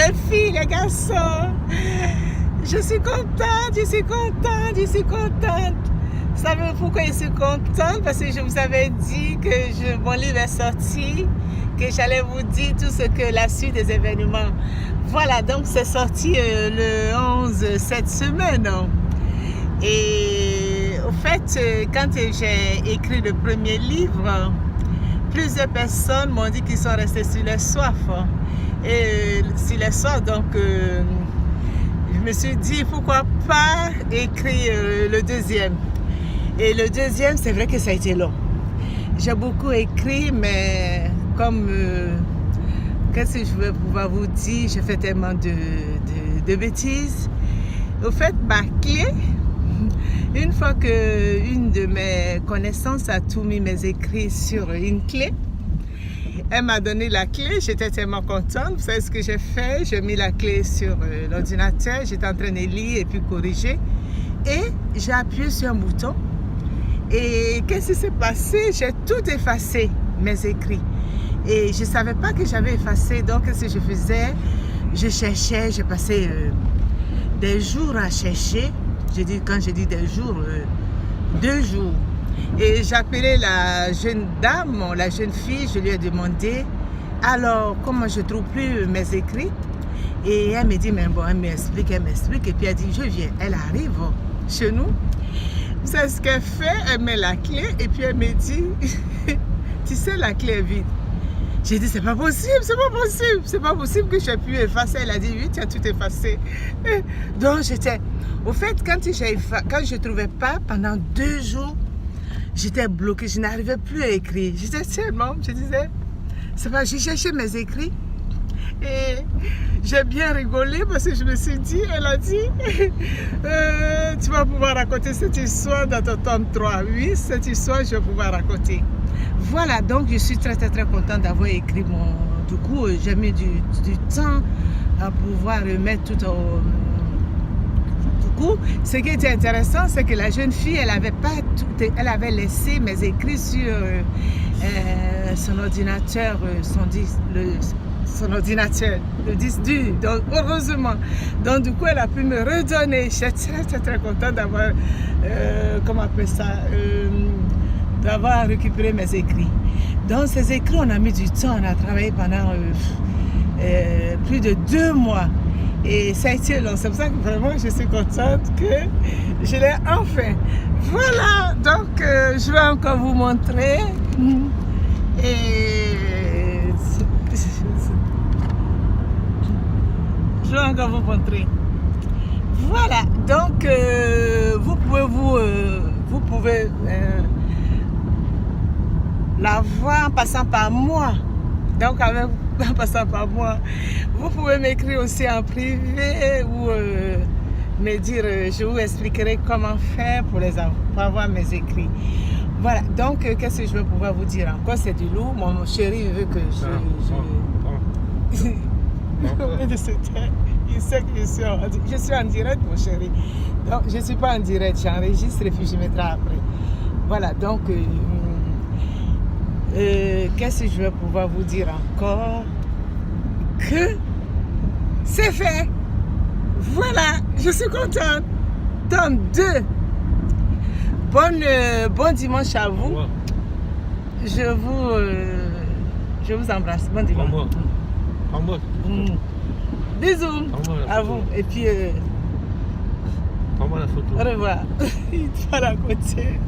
les filles, les garçons. Je suis contente, je suis contente, je suis contente. Vous savez pourquoi je suis contente? Parce que je vous avais dit que mon livre est sorti, que j'allais vous dire tout ce que la suite des événements. Voilà, donc c'est sorti le 11 cette semaine. Et au fait, quand j'ai écrit le premier livre, plusieurs personnes m'ont dit qu'ils sont restés sur les soifs. Et sur les soifs, donc je me suis dit pourquoi pas écrire le deuxième. Et le deuxième, c'est vrai que ça a été long. J'ai beaucoup écrit, mais comme qu'est-ce que je vais pouvoir vous dire, j'ai fait tellement de bêtises. Au fait, ma clé, une fois qu'une de mes connaissances a tout mis mes écrits sur une clé, elle m'a donné la clé, j'étais tellement contente. Vous savez ce que j'ai fait? J'ai mis la clé sur l'ordinateur, j'étais en train de lire et puis corriger. Et j'ai appuyé sur un bouton. Et qu'est-ce qui s'est passé? J'ai tout effacé, mes écrits. Et je ne savais pas que j'avais effacé. Donc, qu'est-ce que je faisais? Je cherchais, j'ai passé des jours à chercher. Quand je dis des jours, 2 jours. Et j'appelais la jeune dame, la jeune fille, je lui ai demandé, alors, comment je ne trouve plus mes écrits? Et elle me dit, mais bon, elle m'explique, et puis elle dit, je viens. Elle arrive chez nous. Vous savez ce qu'elle fait? Elle met la clé et puis elle me dit, tu sais, la clé est vide. J'ai dit, c'est pas possible, c'est pas possible, c'est pas possible que j'ai pu effacer. Elle a dit, oui, tu as tout effacé. Donc j'étais, au fait, quand je ne trouvais pas, pendant 2 jours, j'étais bloquée, je n'arrivais plus à écrire. J'étais tellement, je disais, c'est pas, j'ai cherché mes écrits. Et j'ai bien rigolé parce que je me suis dit, elle a dit, tu vas pouvoir raconter cette histoire dans ton tome 3. Oui, cette histoire, je vais pouvoir raconter. Voilà, donc je suis très contente d'avoir écrit mon... Du coup, j'ai mis du temps à pouvoir mettre tout au... Du coup, ce qui était intéressant, c'est que la jeune fille, elle avait pas tout... Elle avait laissé mes écrits sur son ordinateur, son ordinateur, le disque dur. Donc, heureusement. Donc, du coup, elle a pu me redonner. Je suis très contente d'avoir, comment on appelle ça, d'avoir récupéré mes écrits. Dans ces écrits, on a mis du temps. On a travaillé pendant plus de 2 mois. Et ça a été long. C'est pour ça que vraiment, je suis contente que je l'ai enfin. Voilà. Donc, je vais encore vous montrer. Et... je vais encore vous montrer. Voilà, donc vous pouvez la voir en passant par moi. Donc en passant par moi, vous pouvez m'écrire aussi en privé ou me dire, je vous expliquerai comment faire pour avoir mes écrits. Voilà, donc qu'est-ce que je vais pouvoir vous dire encore? C'est du lourd. Mon chéri veut que il sait que je suis en direct, mon chéri. Donc, je ne suis pas en direct, j'enregistre et puis je mettrai après. Voilà, donc, qu'est-ce que je vais pouvoir vous dire encore? Que c'est fait. Voilà, je suis contente. Tome 2. Bon dimanche à vous. Je vous embrasse. Bon dimanche. Bisous à vous. Et puis, prends-moi la photo. Au revoir. Il va raconter.